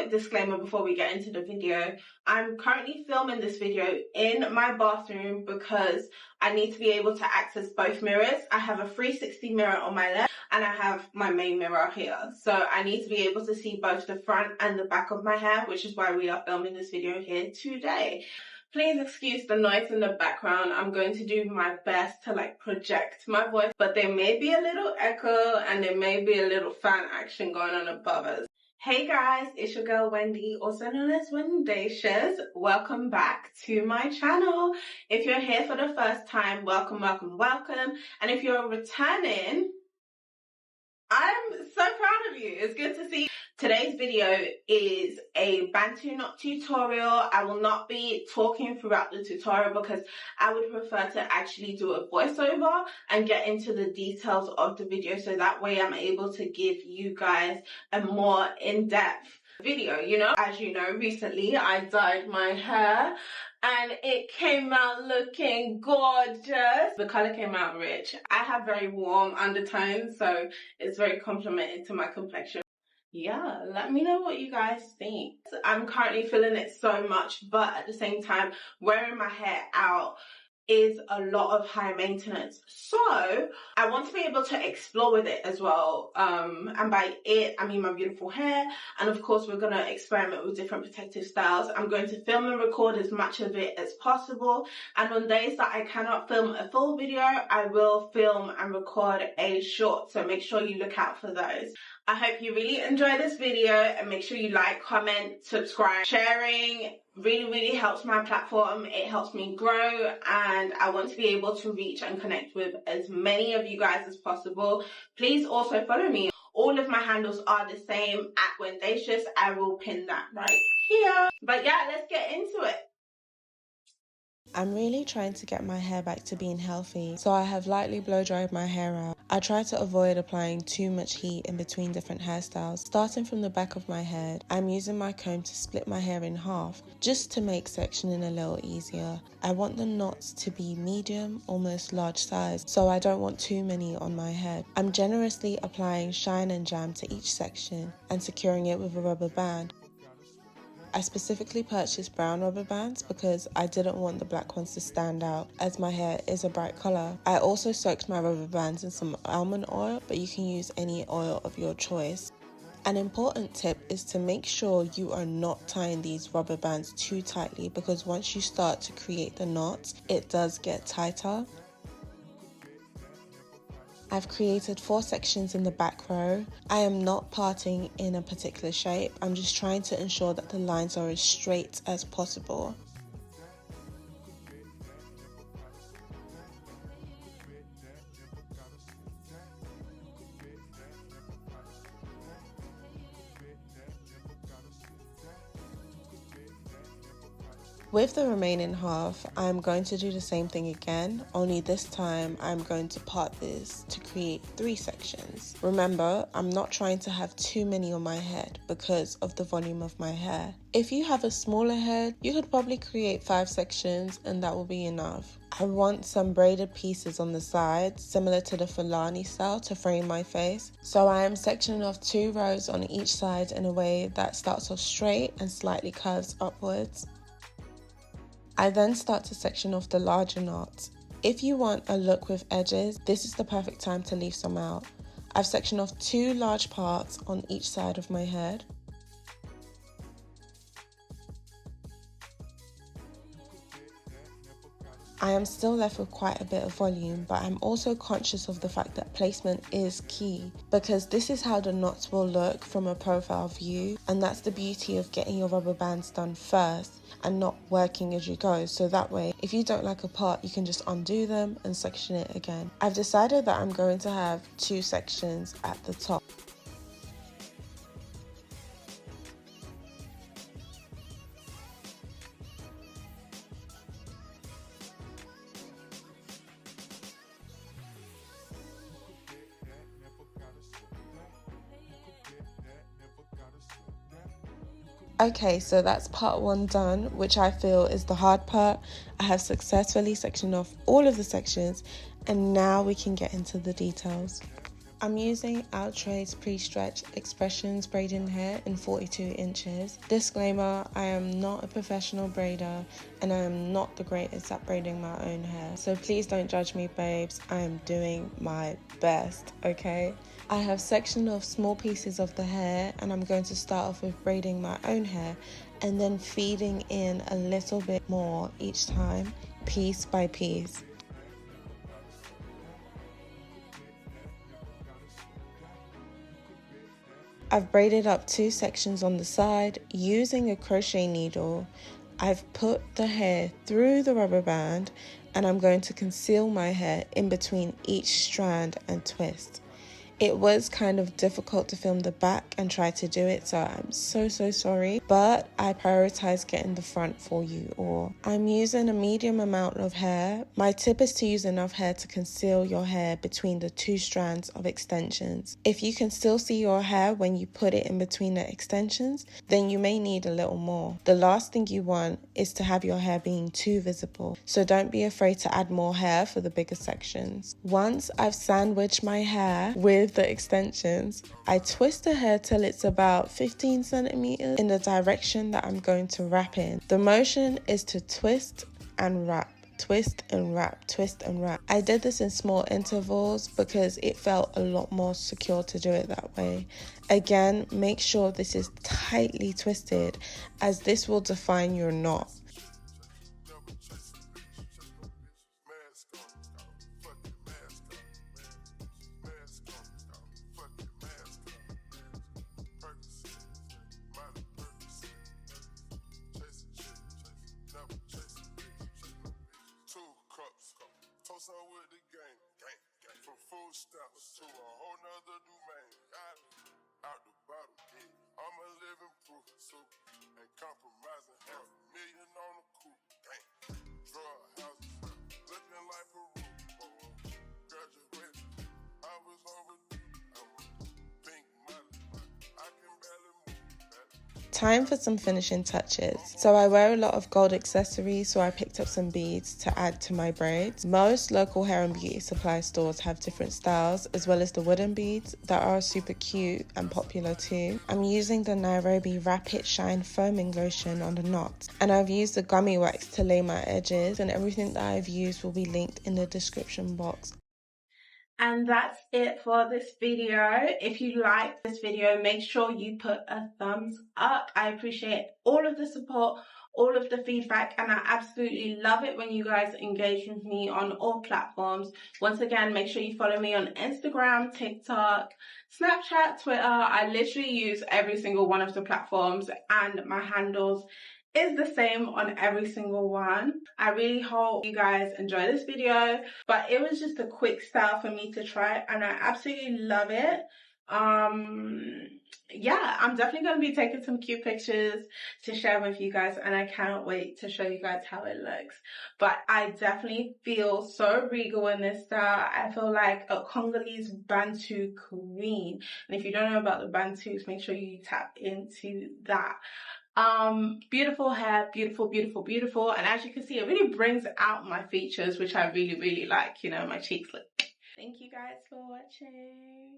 quick disclaimer before we get into the video. I'm currently filming this video in my bathroom because I need to be able to access both mirrors. I have a 360 mirror on my left and I have my main mirror here. So I need to be able to see both the front and the back of my hair, which is why we are filming this video here today. Please excuse the noise in the background. I'm going to do my best to project my voice, but there may be a little echo and there may be a little fan action going on above us. Hey guys, it's your girl Wendy, also known as Wendacious. Welcome back to my channel. If you're here for the first time, welcome, welcome, welcome. And if you're returning, I'm so proud of you. It's good to see you. Today's video is a bantu knot tutorial. I will not be talking throughout the tutorial because I would prefer to actually do a voiceover and get into the details of the video, so that way I'm able to give you guys a more in-depth video. As you know, recently I dyed my hair and it came out looking gorgeous. The color came out rich. I have very warm undertones, so it's very complimented to my complexion. Yeah, let me know what you guys think. I'm currently feeling it so much, but at the same time, wearing my hair out is a lot of high maintenance, so I want to be able to explore with it as well, and by it I mean my beautiful hair. And of course we're going to experiment with different protective styles. I'm going to film and record as much of it as possible, and on days that I cannot film a full video, I will film and record a short, so make sure you look out for those. I hope you really enjoy this video, and make sure you like, comment, subscribe. Sharing really helps my platform. It helps me grow, and I want to be able to reach and connect with as many of you guys as possible. Please also follow me. All of my handles are the same, at Wendacious. I will pin that right here. But yeah, let's get into it. I'm really trying to get my hair back to being healthy, so I have lightly blow dried my hair out. I try to avoid applying too much heat in between different hairstyles. Starting from the back of my head, I'm using my comb to split my hair in half, just to make sectioning a little easier. I want the knots to be medium, almost large size, so I don't want too many on my head. I'm generously applying shine and jam to each section and securing it with a rubber band. I specifically purchased brown rubber bands because I didn't want the black ones to stand out, as my hair is a bright colour. I also soaked my rubber bands in some almond oil, but you can use any oil of your choice. An important tip is to make sure you are not tying these rubber bands too tightly, because once you start to create the knots, it does get tighter. I've created 4 sections in the back row. I am not parting in a particular shape. I'm just trying to ensure that the lines are as straight as possible. With the remaining half, I'm going to do the same thing again, only this time I'm going to part this to create 3 sections. Remember, I'm not trying to have too many on my head because of the volume of my hair. If you have a smaller head, you could probably create 5 sections and that will be enough. I want some braided pieces on the sides, similar to the fulani style, to frame my face. So I am sectioning off 2 rows on each side in a way that starts off straight and slightly curves upwards. I then start to section off the larger knots. If you want a look with edges, this is the perfect time to leave some out. I've sectioned off 2 large parts on each side of my head. I am still left with quite a bit of volume, but I'm also conscious of the fact that placement is key, because this is how the knots will look from a profile view, and that's the beauty of getting your rubber bands done first and not working as you go, so that way if you don't like a part you can just undo them and section it again. I've decided that I'm going to have 2 sections at the top. Okay, so that's part 1 done, which I feel is the hard part. I have successfully sectioned off all of the sections, and now we can get into the details. I'm using Outrage's pre-stretch expressions braiding hair in 42 inches. Disclaimer, I am not a professional braider and I am not the greatest at braiding my own hair. So please don't judge me, babes. I am doing my best, okay? I have sectioned off small pieces of the hair and I'm going to start off with braiding my own hair and then feeding in a little bit more each time, piece by piece. I've braided up 2 sections on the side using a crochet needle. I've put the hair through the rubber band and I'm going to conceal my hair in between each strand and twist. It was kind of difficult to film the back and try to do it, so I'm so sorry, but I prioritized getting the front for you all. I'm using a medium amount of hair. My tip is to use enough hair to conceal your hair between the 2 strands of extensions. If you can still see your hair when you put it in between the extensions, then you may need a little more. The last thing you want is to have your hair being too visible, so don't be afraid to add more hair for the bigger sections. Once I've sandwiched my hair with the extensions, I twist the hair till it's about 15 centimeters in the direction that I'm going to wrap in. The motion is to twist and wrap, twist and wrap, twist and wrap. I did this in small intervals because it felt a lot more secure to do it that way. Again, make sure this is tightly twisted as this will define your knot. With the game, from food stamps to a whole nother domain. Out the bottle, I'm a living proof. So ain't compromising, $500,000 on the coupe. Drug houses, looking like Peru. Graduated, I was overdue. I'm a pink model, I can barely move. Time for some finishing touches. So I wear a lot of gold accessories, so I picked up some beads to add to my braids. Most local hair and beauty supply stores have different styles, as well as the wooden beads that are super cute and popular too. I'm using the Nairobi Rapid Shine foaming lotion on the knots, and I've used the gummy wax to lay my edges, and everything that I've used will be linked in the description box. And that's it for this video. If you liked this video, make sure you put a thumbs up. I appreciate all of the support, all of the feedback, and I absolutely love it when you guys engage with me on all platforms. Once again, make sure you follow me on Instagram, TikTok, Snapchat, Twitter. I literally use every single one of the platforms, and my handles is the same on every single one. I really hope you guys enjoy this video, but it was just a quick style for me to try and I absolutely love it. Yeah, I'm definitely going to be taking some cute pictures to share with you guys, and I cannot wait to show you guys how it looks. But I definitely feel so regal in this style. I feel like a Congolese bantu queen, and if you don't know about the bantus, make sure you tap into that. Beautiful hair, beautiful, and as you can see, it really brings out my features, which I really like. You know, my cheeks look. Thank you guys for watching.